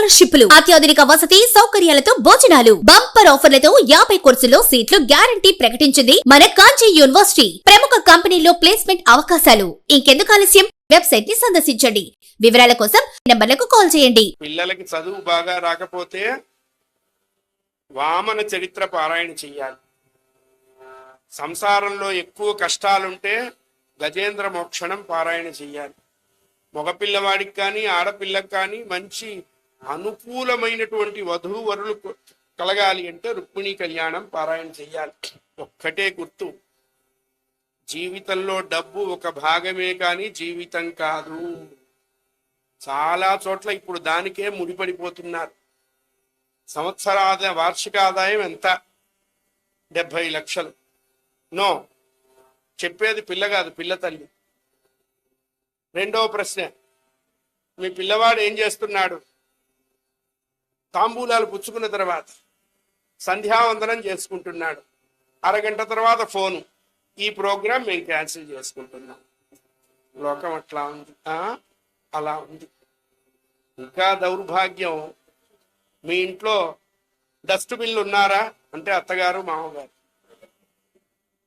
స్కాలర్షిప్లు, అత్యాధునిక వసతి సౌకర్యాలతో భోజనాలు, బంపర్ ఆఫర్లతో 50 కోర్సుల్లో సీట్లు గ్యారంటీ ప్రకటించింది మన కాంచీ యూనివర్సిటీ. ప్రముఖ కంపెనీల్లో ప్లేస్మెంట్ అవకాశాలు. ఇంకెందుకు ఆలస్యం? వెబ్సైట్ ని సందర్శించండి. వివరాల కోసం నంబర్లకు కాల్ చేయండి. పిల్లలకి చదువు బాగా రాకపోతే వామన చరిత్ర పారాయణ చెయ్యాలి. సంసారంలో ఎక్కువ కష్టాలుంటే గజేంద్ర మోక్షణం పారాయణ చెయ్యాలి. మగపిల్లవాడికి కానీ ఆడపిల్లకి కానీ మంచి అనుకూలమైనటువంటి వధూవరులు కలగాలి అంటే రుక్మిణీ కళ్యాణం పారాయణ చెయ్యాలి. ఒక్కటే గుర్తు, జీవితంలో డబ్బు ఒక భాగమే కానీ జీవితం కాదు. చాలా చోట్ల ఇప్పుడు దానికే ముడిపడిపోతున్నారు. వార్షిక ఆదాయం ఎంత? 70 లక్షలు. నో, చెప్పేది పిల్ల కాదు, పిల్ల తల్లి. రెండవ ప్రశ్న, మీ పిల్లవాడు ఏం చేస్తున్నాడు? తాంబూలాలు పుచ్చుకున్న తర్వాత సంధ్యావందనం చేసుకుంటున్నాడు. అరగంట తర్వాత ఫోను, ఈ ప్రోగ్రాం మేము క్యాన్సిల్ చేసుకుంటున్నాం. లోకం అట్లా ఉంది, అలా ఉంది. ఇంకా దౌర్భాగ్యం, మీ ఇంట్లో డస్ట్బిన్లు ఉన్నారా అంటే అత్తగారు మామగారు,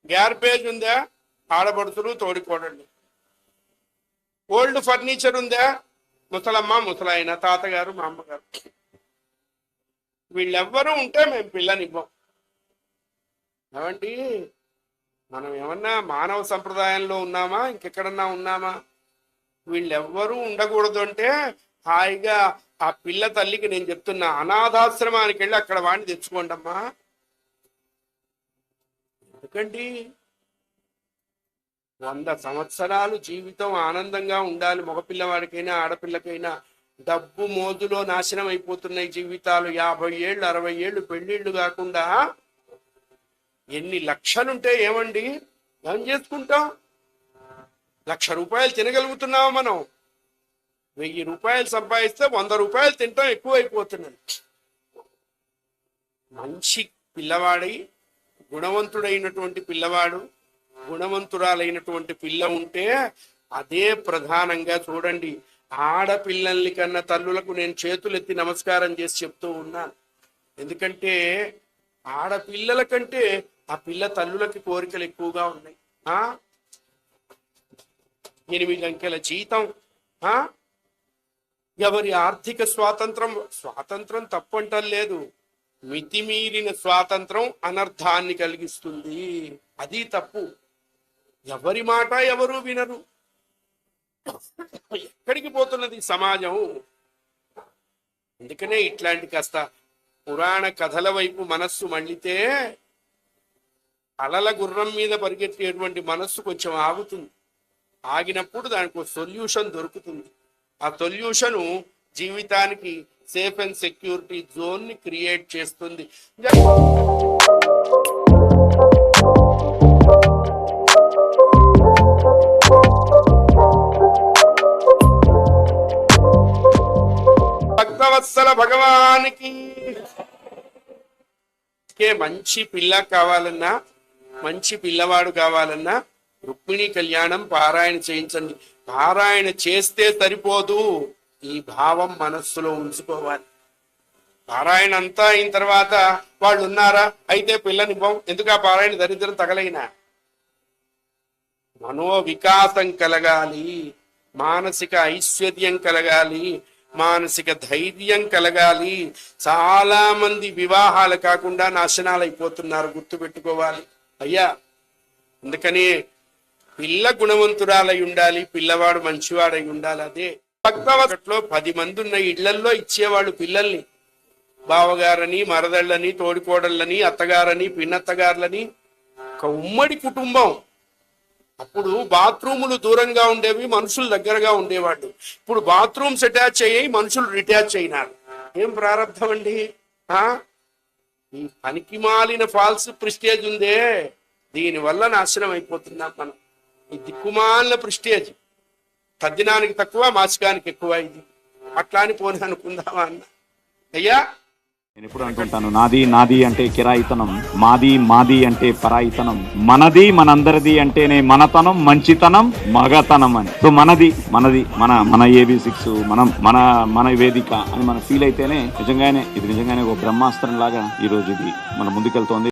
గ్యార్బేజ్ ఉందా ఆడబడుతులు తోడికోడండి, ఓల్డ్ ఫర్నిచర్ ఉందా ముసలమ్మ ముసలాయన తాతగారు మా అమ్మగారు. వీళ్ళెవ్వరూ ఉంటే మేము పిల్లనివ్వం. ఏమండి, మనం ఏమన్నా మానవ సంప్రదాయంలో ఉన్నామా, ఇంకెక్కడన్నా ఉన్నామా? వీళ్ళెవ్వరూ ఉండకూడదు అంటే హాయిగా ఆ పిల్ల తల్లికి నేను చెప్తున్నా, అనాథాశ్రమానికి వెళ్ళి అక్కడ వాడిని తెచ్చుకోండి అమ్మా. ఎందుకండి 100 సంవత్సరాలు జీవితం ఆనందంగా ఉండాలి. మగపిల్లవాడికైనా ఆడపిల్లకైనా. డబ్బు మోజులో నాశనం అయిపోతున్నాయి జీవితాలు. 50 ఏళ్ళు 60 ఏళ్ళు పెళ్ళిళ్ళు కాకుండా ఎన్ని లక్షలుంటే ఏమండి, ఏం చేసుకుంటాం? 1,00,000 రూపాయలు తినగలుగుతున్నావా మనం? 1000 రూపాయలు సంపాదిస్తే 100 రూపాయలు తింటాం ఎక్కువైపోతున్నాయి. మంచి పిల్లవాడై గుణవంతుడైనటువంటి పిల్లవాడు, గుణవంతురాలైనటువంటి పిల్ల ఉంటే అదే ప్రధానంగా చూడండి. ఆడపిల్లల్ని కన్నా తల్లులకు నేను చేతులెత్తి నమస్కారం చేసి చెప్తూ ఉన్నాను. ఎందుకంటే ఆడపిల్లల కంటే ఆ పిల్ల తల్లులకి కోరికలు ఎక్కువగా ఉన్నాయి. 8 అంకెల జీతం, ఎవరి ఆర్థిక స్వాతంత్రం తప్పంటలేదు. మితిమీరిన స్వాతంత్రం అనర్థాన్ని కలిగిస్తుంది. అది తప్పు. ఎవరి మాట ఎవరు వినరు. ఎక్కడికి పోతున్నది సమాజం? అందుకనే ఇట్లాంటి కాస్త పురాణ కథల వైపు మనస్సు మళ్ళితే అలల గుర్రం మీద పరిగెత్తేటువంటి మనస్సు కొంచెం ఆగుతుంది. ఆగినప్పుడు దానికి సొల్యూషన్ దొరుకుతుంది. ఆ సొల్యూషను జీవితానికి సేఫ్ అండ్ సెక్యూరిటీ జోన్ ని క్రియేట్ చేస్తుంది. భక్తవత్సల భగవానికి మంచి పిల్ల కావాలన్నా, మంచి పిల్లవాడు కావాలన్నా రుక్మిణీ కళ్యాణం పారాయణ చేయించండి. పారాయణ చేస్తే సరిపోదు, ఈ భావం మనస్సులో ఉంచుకోవాలి. పారాయణ అంతా అయిన తర్వాత వాళ్ళు ఉన్నారా అయితే పిల్లనివ్వం. ఎందుకు? ఆ పారాయణ దరిద్రం తగలైనా. మనోవికాసం కలగాలి, మానసిక ఐశ్వర్యం కలగాలి, మానసిక ధైర్యం కలగాలి. చాలా మంది వివాహాలు కాకుండా నాశనాలు అయిపోతున్నారు, గుర్తుపెట్టుకోవాలి అయ్యా. అందుకని పిల్ల గుణవంతురాలై ఉండాలి, పిల్లవాడు మంచివాడై ఉండాలి. అదే భక్తవట్లో 10 మంది ఉన్న ఇళ్లల్లో ఇచ్చేవాళ్ళు పిల్లల్ని. బావగారని, మరదళ్ళని, తోడికోడళ్ళని, అత్తగారని, పిన్నత్తగారులని, ఒక ఉమ్మడి కుటుంబం. అప్పుడు బాత్రూములు దూరంగా ఉండేవి, మనుషులు దగ్గరగా ఉండేవాళ్ళు. ఇప్పుడు బాత్రూమ్స్ అటాచ్ అయ్యాయి, మనుషులు రిటాచ్ అయినారు. ఏం ప్రారంభం అండి? ఈ పనికి మాలిన ఫాల్స్ ప్రిస్టేజ్ ఉందే, దీనివల్ల నాశనం అయిపోతున్నాం మనం. ఈ దిక్కుమాలిన ప్రిస్టేజ్, తద్దినానికి తక్కువ మాసికానికి ఎక్కువ. ఇది అట్లా అని పోనీ అనుకుందామా అన్న అయ్యా. నేను ఎప్పుడు అంటుంటాను, నాది నాది అంటే కిరాయితనం, మాది అంటే పరాయితనం, మనది మనందరిది అంటేనే మనతనం, మంచితనం, మగతనం అని. సో మనది మన AB6 మన వేదిక అని మనం ఫీల్ అయితేనే ఇది నిజంగానే ఒక బ్రహ్మాస్త్రం లాగా ఈ రోజు ఇది మన ముందుకెళ్తోంది.